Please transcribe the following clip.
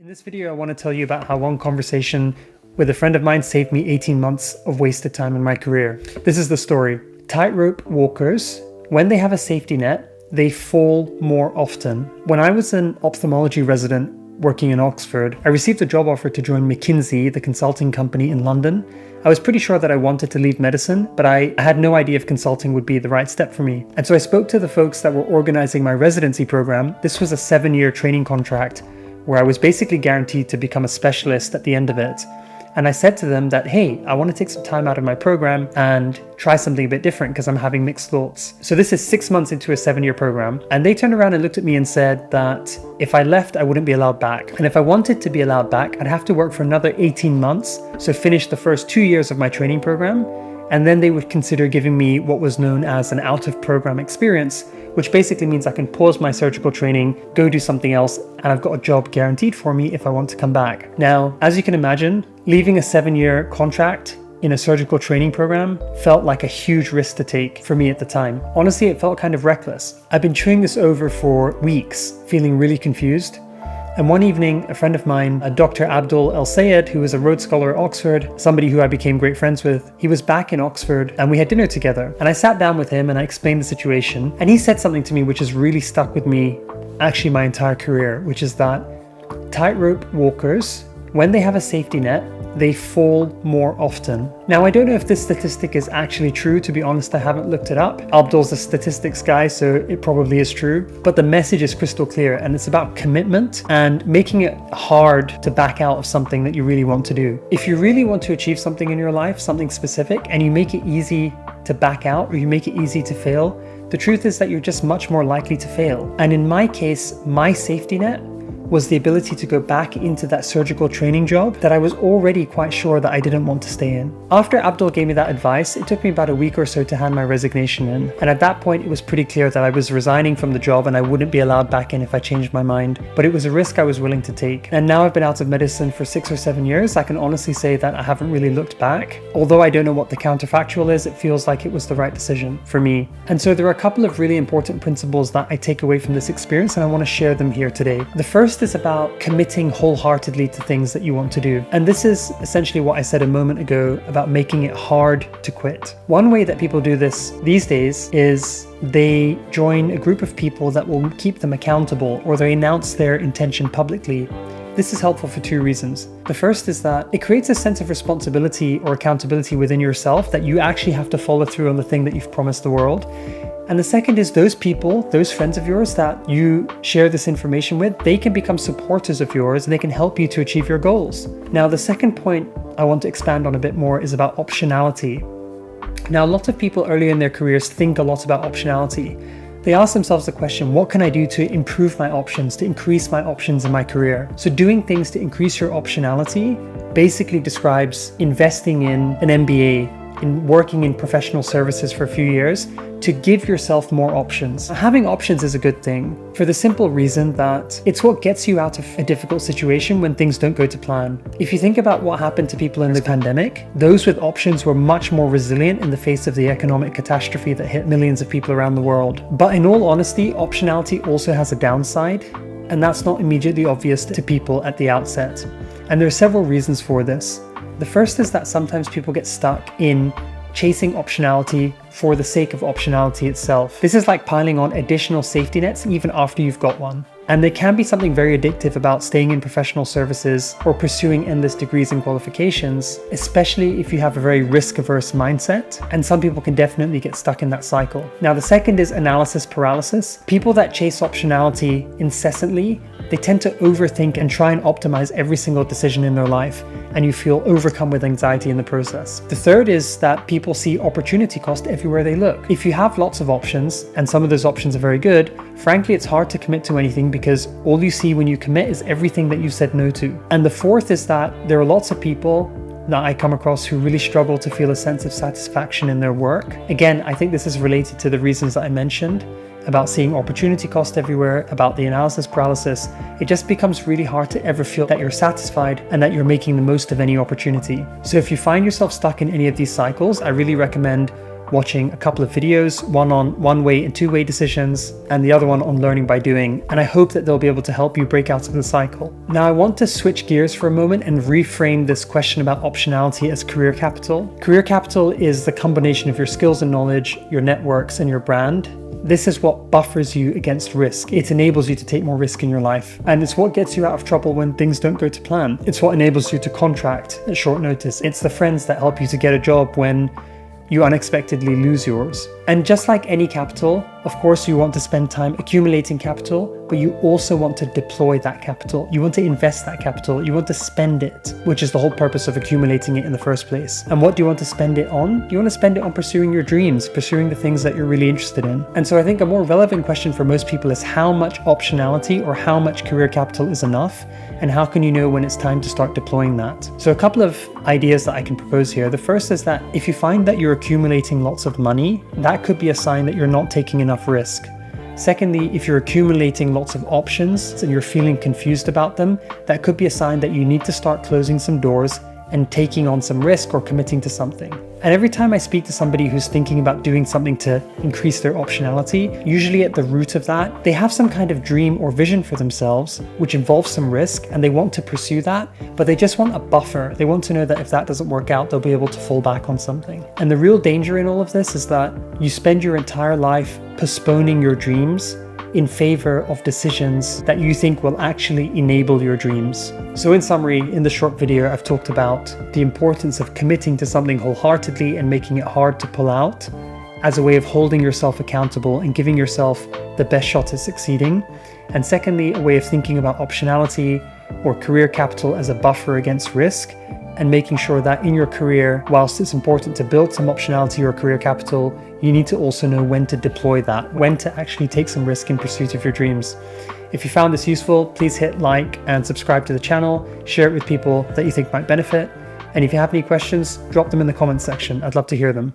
In this video, I want to tell you about how one conversation with a friend of mine saved me 18 months of wasted time in my career. This is the story. Tightrope walkers, when they have a safety net, they fall more often. When I was an ophthalmology resident working in Oxford, I received a job offer to join McKinsey, the consulting company in London. I was pretty sure that I wanted to leave medicine, but I had no idea if consulting would be the right step for me. And so I spoke to the folks that were organizing my residency program. This was a 7-year training contract where I was basically guaranteed to become a specialist at the end of it. And I said to them that, hey, I want to take some time out of my program and try something a bit different because I'm having mixed thoughts. So this is 6 months into a 7-year program. And they turned around and looked at me and said that if I left, I wouldn't be allowed back. And if I wanted to be allowed back, I'd have to work for another 18 months. So finish the first 2 years of my training program. And then they would consider giving me what was known as an out of program experience, which basically means I can pause my surgical training, go do something else, and I've got a job guaranteed for me if I want to come back. Now, as you can imagine, leaving a 7-year contract in a surgical training program felt like a huge risk to take for me at the time. Honestly, it felt kind of reckless. I've been chewing this over for weeks, feeling really confused. And one evening, a friend of mine, Dr. Abdul who was a Rhodes Scholar at Oxford, somebody who I became great friends with, he was back in Oxford and we had dinner together. And I sat down with him and I explained the situation. And he said something to me which has really stuck with me actually my entire career, which is that tightrope walkers, when they have a safety net, they fall more often. Now, I don't know if this statistic is actually true. To be honest, I haven't looked it up. Abdul's a statistics guy, so it probably is true. But the message is crystal clear, and it's about commitment and making it hard to back out of something that you really want to do. If you really want to achieve something in your life, something specific, and you make it easy to back out or you make it easy to fail, the truth is that you're just much more likely to fail. And in my case, my safety net was the ability to go back into that surgical training job that I was already quite sure that I didn't want to stay in. After Abdul gave me that advice, it took me about a week or so to hand my resignation in. And at that point, it was pretty clear that I was resigning from the job and I wouldn't be allowed back in if I changed my mind. But it was a risk I was willing to take. And now I've been out of medicine for 6 or 7 years. I can honestly say that I haven't really looked back. Although I don't know what the counterfactual is, it feels like it was the right decision for me. And so there are a couple of really important principles that I take away from this experience, and I want to share them here today. The first is about committing wholeheartedly to things that you want to do. And this is essentially what I said a moment ago about making it hard to quit. One way that people do this these days is they join a group of people that will keep them accountable, or they announce their intention publicly. This is helpful for 2 reasons. The first is that it creates a sense of responsibility or accountability within yourself that you actually have to follow through on the thing that you've promised the world. And the second is those people, those friends of yours that you share this information with, they can become supporters of yours and they can help you to achieve your goals. Now, the second point I want to expand on a bit more is about optionality. Now, a lot of people early in their careers think a lot about optionality. They ask themselves the question, what can I do to improve my options, to increase my options in my career? So doing things to increase your optionality basically describes investing in an MBA, in working in professional services for a few years to give yourself more options. Having options is a good thing for the simple reason that it's what gets you out of a difficult situation when things don't go to plan. If you think about what happened to people in the pandemic, those with options were much more resilient in the face of the economic catastrophe that hit millions of people around the world. But in all honesty, optionality also has a downside, and that's not immediately obvious to people at the outset. And there are several reasons for this. The first is that sometimes people get stuck in chasing optionality for the sake of optionality itself. This is like piling on additional safety nets even after you've got one. And there can be something very addictive about staying in professional services or pursuing endless degrees and qualifications, especially if you have a very risk-averse mindset. And some people can definitely get stuck in that cycle. Now, the second is analysis paralysis. People that chase optionality incessantly, they tend to overthink and try and optimize every single decision in their life, and you feel overcome with anxiety in the process. The third is that people see opportunity cost everywhere they look. If you have lots of options, and some of those options are very good, frankly, it's hard to commit to anything because all you see when you commit is everything that you said no to. And the fourth is that there are lots of people that I come across who really struggle to feel a sense of satisfaction in their work. Again, I think this is related to the reasons that I mentioned about seeing opportunity cost everywhere, about the analysis paralysis. It just becomes really hard to ever feel that you're satisfied and that you're making the most of any opportunity. So if you find yourself stuck in any of these cycles, I really recommend watching a couple of videos, one on one-way and two-way decisions, and the other one on learning by doing. And I hope that they'll be able to help you break out of the cycle. Now, I want to switch gears for a moment and reframe this question about optionality as career capital. Career capital is the combination of your skills and knowledge, your networks, and your brand. This is what buffers you against risk. It enables you to take more risk in your life. And it's what gets you out of trouble when things don't go to plan. It's what enables you to contract at short notice. It's the friends that help you to get a job when you unexpectedly lose yours. And just like any capital, of course, you want to spend time accumulating capital, but you also want to deploy that capital. You want to invest that capital. You want to spend it, which is the whole purpose of accumulating it in the first place. And what do you want to spend it on? You want to spend it on pursuing your dreams, pursuing the things that you're really interested in. And so I think a more relevant question for most people is how much optionality or how much career capital is enough? And how can you know when it's time to start deploying that? So a couple of ideas that I can propose here. The first is that if you find that you're accumulating lots of money, that could be a sign that you're not taking enough risk. Secondly, if you're accumulating lots of options and you're feeling confused about them, that could be a sign that you need to start closing some doors and taking on some risk or committing to something. And every time I speak to somebody who's thinking about doing something to increase their optionality, usually at the root of that, they have some kind of dream or vision for themselves, which involves some risk, and they want to pursue that, but they just want a buffer. They want to know that if that doesn't work out, they'll be able to fall back on something. And the real danger in all of this is that you spend your entire life postponing your dreams in favor of decisions that you think will actually enable your dreams. So in summary, in this short video, I've talked about the importance of committing to something wholeheartedly and making it hard to pull out as a way of holding yourself accountable and giving yourself the best shot at succeeding. And secondly, a way of thinking about optionality or career capital as a buffer against risk, and making sure that in your career, whilst it's important to build some optionality or career capital, you need to also know when to deploy that, when to actually take some risk in pursuit of your dreams. If you found this useful, please hit like and subscribe to the channel, share it with people that you think might benefit. And if you have any questions, drop them in the comments section. I'd love to hear them.